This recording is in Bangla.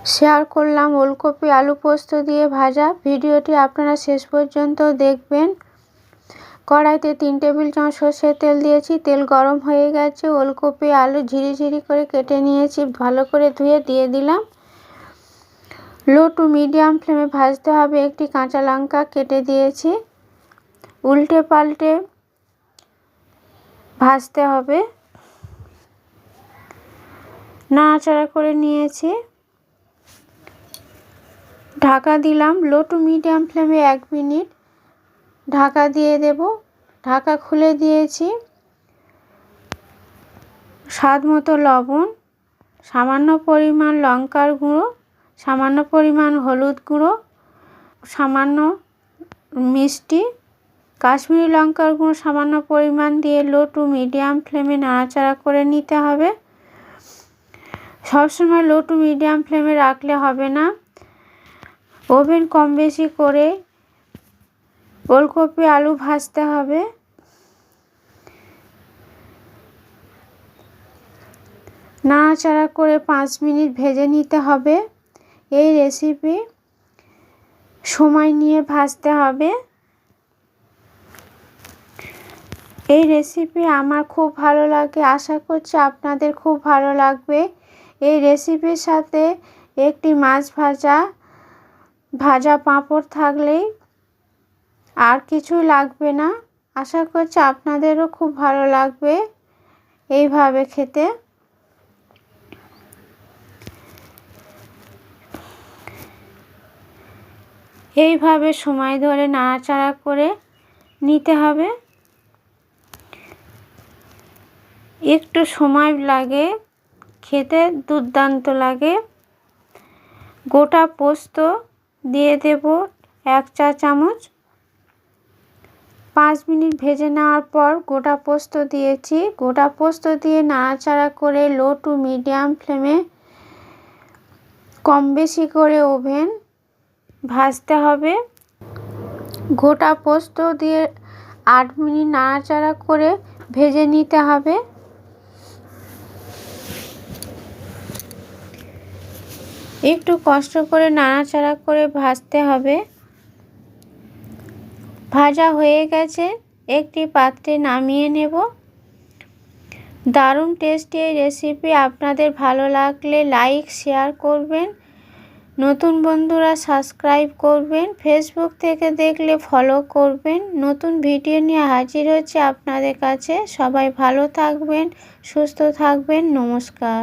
শেয়ার করলাম ওলকপি আলু পোস্ত দিয়ে ভাজা। ভিডিওটি আপনারা শেষ পর্যন্ত দেখবেন। কড়াইতে 3 টেবিল চামচ সরষের তেল দিয়েছি। তেল গরম হয়ে গেছে। ওলকপি আলু ঝিরিঝিরি করে কেটে নিয়েছি, ভালো করে ধুয়ে দিয়ে দিলাম। লো টু মিডিয়াম ফ্লেমে ভাজতে হবে। একটি কাঁচা লঙ্কা কেটে দিয়েছি, উল্টে পাল্টে ভাজতে হবে। নাড়াচাড়া করে নিয়েছি, ঢাকা দিলাম। লো টু মিডিয়াম ফ্লেমে 1 মিনিট ঢাকা দিয়ে দেব। ঢাকা খুলে দিয়েছি। স্বাদ মতো লবণ, সামান্য পরিমাণ লঙ্কার গুঁড়ো, সামান্য পরিমাণ হলুদ গুঁড়ো, সামান্য মিষ্টি, কাশ্মীরি লঙ্কার গুঁড়ো সামান্য পরিমাণ দিয়ে লো টু মিডিয়াম ফ্লেমে নাড়াচাড়া করে নিতে হবে। সবসময় লো টু মিডিয়াম ফ্লেমে রাখলে হবে না, ওভেন কম বেশি করে ওলকপি আলু ভাজতে হবে। নাড়াচাড়া করে 5 মিনিট ভেজে নিতে হবে। এই রেসিপি সময় নিয়ে ভাজতে হবে। এই রেসিপি আমার খুব ভালো লাগে, আশা করছি আপনাদের খুব ভালো লাগবে। এই রেসিপির সাথে একটি মাছ ভাজা পাঁপড় থাকলেই আর কিছুই লাগবে না। আশা করছি আপনাদেরও খুব ভালো লাগবে এইভাবে খেতে। এইভাবে সময় ধরে নাড়াচাড়া করে নিতে হবে। একটু সময় লাগে, খেতে দুর্দান্ত লাগে। গোটা পোস্ত দিয়ে দেব 1 চা চামচ। 5 মিনিট ভেজে নেওয়ার পর গোটা পোস্ত দিয়েছি। গোটা পোস্ত দিয়ে নাড়াচাড়া করে লো টু মিডিয়াম ফ্লেমে কম বেশি করে ওভেন ভাজতে হবে। গোটা পোস্ত দিয়ে 8 মিনিট নাড়াচাড়া করে ভেজে নিতে হবে। একটু কষ্ট করে নাড়াচাড়া করে ভাজতে হবে। ভাজা হয়ে গেছে, একটি পাত্রে নামিয়ে নেব। দারুণ টেস্টি এই রেসিপি। আপনাদের ভালো লাগলে লাইক শেয়ার করবেন, নতুন বন্ধুরা সাবস্ক্রাইব করবেন, ফেসবুক থেকে দেখলে ফলো করবেন। নতুন ভিডিও নিয়ে হাজির হচ্ছে আপনাদের কাছে। সবাই ভালো থাকবেন, সুস্থ থাকবেন। নমস্কার।